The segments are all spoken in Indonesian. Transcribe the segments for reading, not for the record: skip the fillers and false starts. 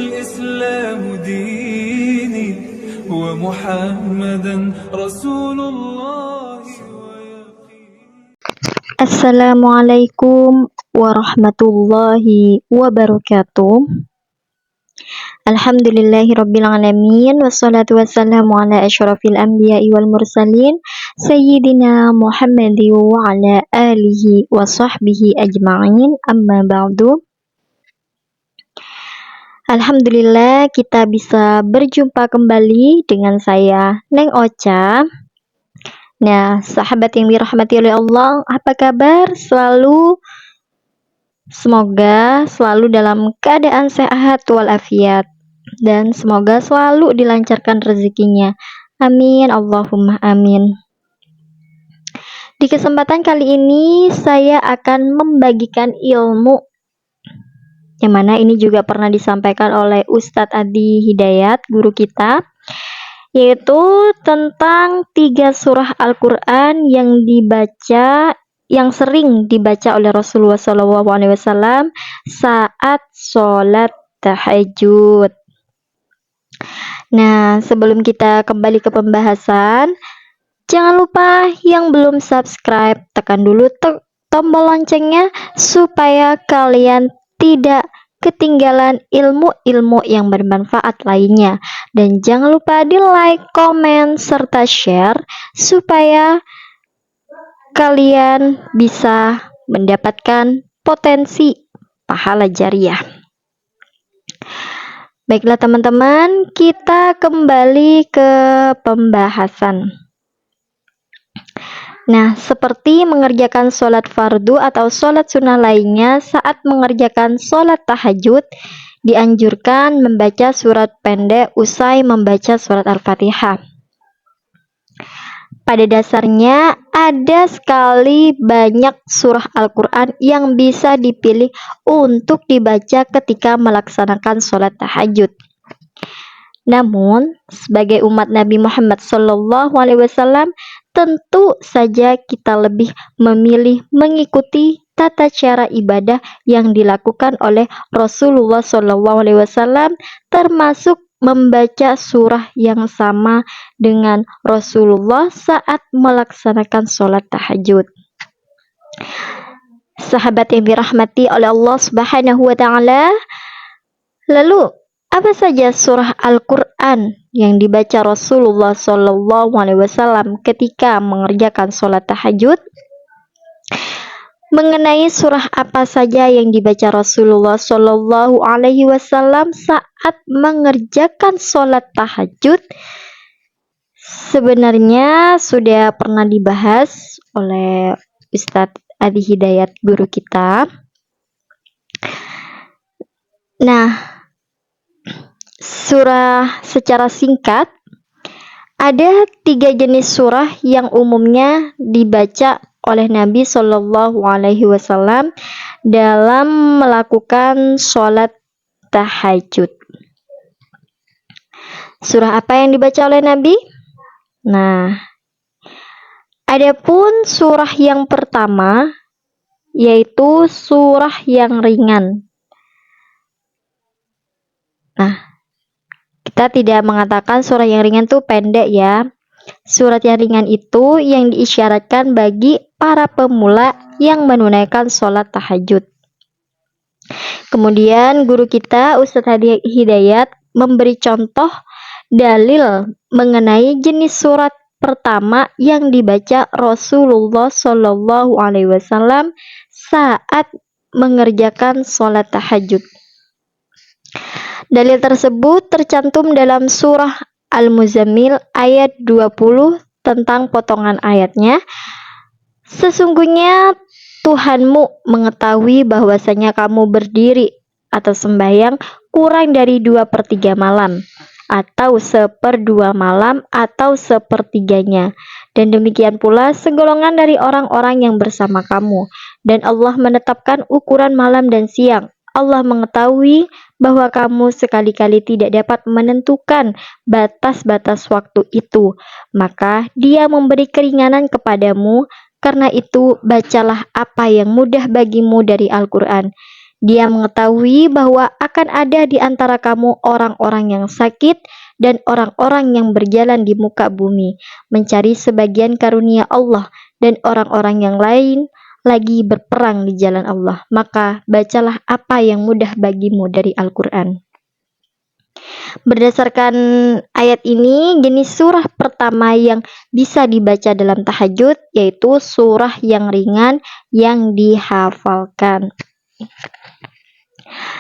الإسلام ديني ومحمدا رسول الله. Assalamualaikum warahmatullahi wabarakatuh. Alhamdulillahirabbil alamin, wassalatu wassalamu ala asyrafil anbiya'i wal mursalin sayyidina Muhammadin wa ala alihi wa sahbihi ajma'in, amma ba'du. Alhamdulillah kita bisa berjumpa kembali dengan saya Neng Ocha. Nah, sahabat yang dirahmati oleh Allah, apa kabar? Semoga selalu dalam keadaan sehat walafiat dan semoga selalu dilancarkan rezekinya. Amin, Allahumma amin. Di kesempatan kali ini saya akan membagikan ilmu yang mana ini juga pernah disampaikan oleh Ustadz Adi Hidayat, guru kita, yaitu tentang 3 surah Al-Quran yang sering dibaca oleh Rasulullah SAW saat sholat tahajud. Nah, sebelum kita kembali ke pembahasan, jangan lupa yang belum subscribe, tekan dulu tombol loncengnya supaya kalian tidak ketinggalan ilmu-ilmu yang bermanfaat lainnya. Dan jangan lupa di like, komen, serta share supaya kalian bisa mendapatkan potensi pahala jariah. Baiklah teman-teman, kita kembali ke pembahasan. Nah, seperti mengerjakan sholat fardu atau sholat sunnah lainnya, saat mengerjakan sholat tahajud, dianjurkan membaca surat pendek usai membaca surat Al-Fatihah. Pada dasarnya, ada sekali banyak surah Al-Quran yang bisa dipilih untuk dibaca ketika melaksanakan sholat tahajud. Namun, sebagai umat Nabi Muhammad SAW, tentu saja kita lebih memilih mengikuti tata cara ibadah yang dilakukan oleh Rasulullah SAW, termasuk membaca surah yang sama dengan Rasulullah saat melaksanakan sholat tahajud. Sahabat yang dirahmati oleh Allah Subhanahu wa Ta'ala, lalu apa saja surah Al-Quran yang dibaca Rasulullah SAW ketika mengerjakan sholat tahajud? Mengenai surah apa saja yang dibaca Rasulullah SAW saat mengerjakan sholat tahajud, sebenarnya sudah pernah dibahas oleh Ustadz Adi Hidayat, guru kita. Nah, surah secara singkat, ada 3 jenis surah yang umumnya dibaca oleh Nabi SAW dalam melakukan sholat tahajud. Surah apa yang dibaca oleh Nabi? Nah, adapun surah yang pertama yaitu surah yang ringan. Nah, kita tidak mengatakan surah yang ringan itu pendek ya. Surat yang ringan itu yang diisyaratkan bagi para pemula yang menunaikan sholat tahajud. Kemudian guru kita Ustadz Adi Hidayat memberi contoh dalil mengenai jenis surat pertama yang dibaca Rasulullah SAW saat mengerjakan sholat tahajud. Dalil tersebut tercantum dalam surah Al-Muzammil ayat 20 tentang potongan ayatnya. Sesungguhnya Tuhanmu mengetahui bahwasanya kamu berdiri atau sembahyang kurang dari 2/3 malam, atau 1/2 malam, atau 1/3-nya. Dan demikian pula segolongan dari orang-orang yang bersama kamu. Dan Allah menetapkan ukuran malam dan siang. Allah mengetahui bahwa kamu sekali-kali tidak dapat menentukan batas-batas waktu itu, maka Dia memberi keringanan kepadamu. Karena itu, bacalah apa yang mudah bagimu dari Al-Quran. Dia mengetahui bahwa akan ada di antara kamu orang-orang yang sakit dan orang-orang yang berjalan di muka bumi, mencari sebagian karunia Allah, dan orang-orang yang lain lagi berperang di jalan Allah. Maka bacalah apa yang mudah bagimu dari Al-Quran. Berdasarkan ayat ini, jenis surah pertama yang bisa dibaca dalam tahajud yaitu surah yang ringan yang dihafalkan.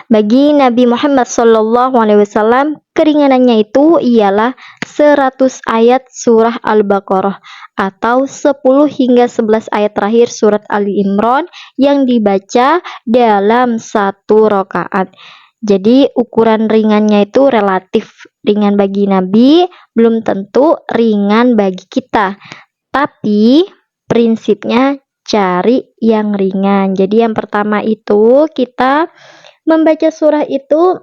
Bagi Nabi Muhammad SAW, keringanannya itu ialah 100 ayat surah Al-Baqarah atau 10 hingga 11 ayat terakhir surat Ali Imran yang dibaca dalam satu rakaat. Jadi ukuran ringannya itu relatif. Ringan bagi Nabi belum tentu ringan bagi kita. Tapi prinsipnya cari yang ringan. Jadi yang pertama itu kita membaca surah itu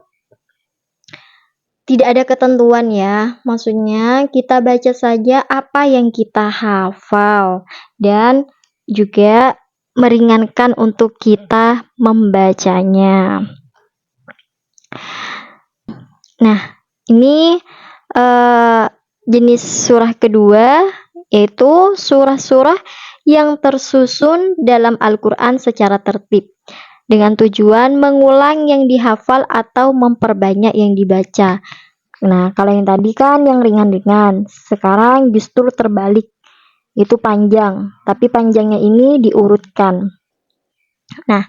tidak ada ketentuan ya. Maksudnya kita baca saja apa yang kita hafal dan juga meringankan untuk kita membacanya. Nah, ini jenis surah kedua yaitu surah-surah yang tersusun dalam Al-Quran secara tertib dengan tujuan mengulang yang dihafal atau memperbanyak yang dibaca. Nah, kalau yang tadi kan yang ringan-ringan, sekarang justru terbalik, itu panjang, tapi panjangnya ini diurutkan. Nah,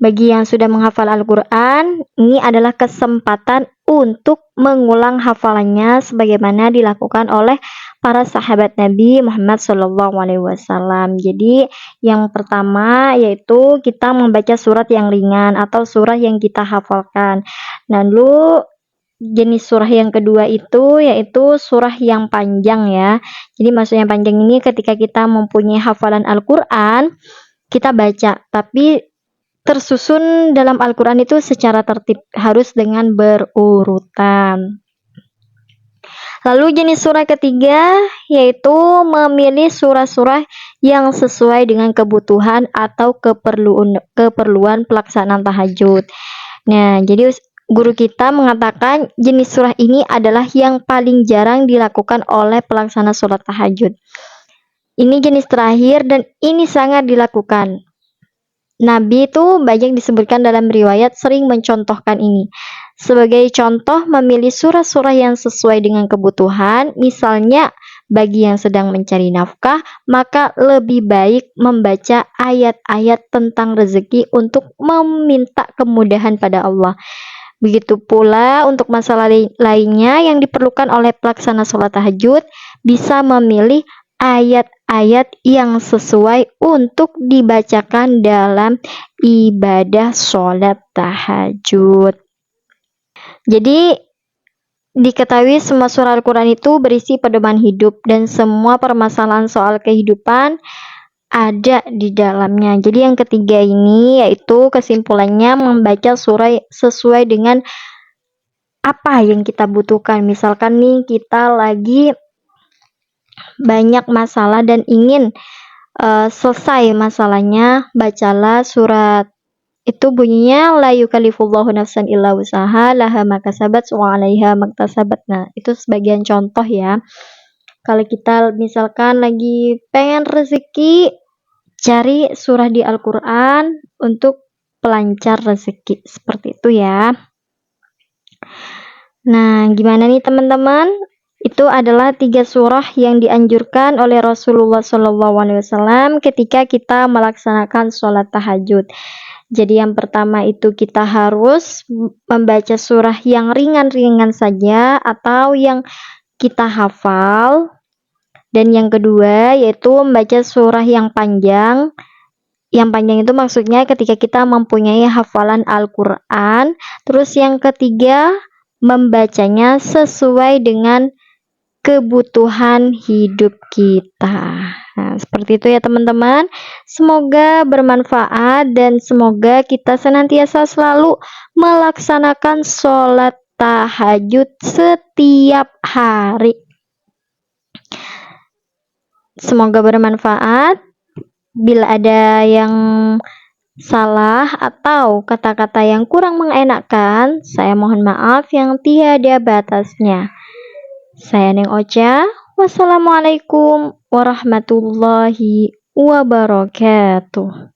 bagi yang sudah menghafal Al-Quran, ini adalah kesempatan untuk mengulang hafalannya sebagaimana dilakukan oleh para sahabat Nabi Muhammad SAW. Jadi yang pertama yaitu kita membaca surat yang ringan atau surah yang kita hafalkan. Lalu jenis surah yang kedua itu yaitu surah yang panjang ya. Jadi maksudnya panjang ini ketika kita mempunyai hafalan Al-Quran, kita baca, tapi tersusun dalam Al-Quran itu secara tertib, harus dengan berurutan. Lalu jenis surah ketiga yaitu memilih surah-surah yang sesuai dengan kebutuhan atau keperluan pelaksanaan tahajud. Nah, jadi guru kita mengatakan jenis surah ini adalah yang paling jarang dilakukan oleh pelaksana sholat tahajud. Ini jenis terakhir dan ini sangat dilakukan. Nabi itu banyak disebutkan dalam riwayat sering mencontohkan ini. Sebagai contoh memilih surah-surah yang sesuai dengan kebutuhan, misalnya bagi yang sedang mencari nafkah, maka lebih baik membaca ayat-ayat tentang rezeki untuk meminta kemudahan pada Allah. Begitu pula untuk masalah lainnya yang diperlukan oleh pelaksana sholat tahajud, bisa memilih ayat-ayat yang sesuai untuk dibacakan dalam ibadah sholat tahajud. Jadi diketahui semua surah Al-Quran itu berisi pedoman hidup dan semua permasalahan soal kehidupan ada di dalamnya. Jadi yang ketiga ini yaitu kesimpulannya membaca surah sesuai dengan apa yang kita butuhkan. Misalkan nih kita lagi banyak masalah dan ingin selesai masalahnya, bacalah surat itu bunyinya la yukallifullahu nafsan illa wusaha laha makasabat wa 'alaiha maktasabat. Nah, itu sebagian contoh ya. Kalau kita misalkan lagi pengen rezeki, cari surah di Al-Quran untuk pelancar rezeki, seperti itu ya. Nah, gimana nih teman-teman? Itu adalah 3 surah yang dianjurkan oleh Rasulullah SAW ketika kita melaksanakan sholat tahajud. Jadi yang pertama itu kita harus membaca surah yang ringan-ringan saja atau yang kita hafal. Dan yang kedua yaitu membaca surah yang panjang. Yang panjang itu maksudnya ketika kita mempunyai hafalan Al-Quran. Terus yang ketiga membacanya sesuai dengan kebutuhan hidup kita. Nah, seperti itu ya teman-teman. Semoga bermanfaat dan semoga kita senantiasa selalu melaksanakan sholat tahajud setiap hari. Semoga bermanfaat. Bila ada yang salah atau kata-kata yang kurang mengenakan, saya mohon maaf yang tiada batasnya. Saya Neng Ocha. Wassalamualaikum warahmatullahi wabarakatuh.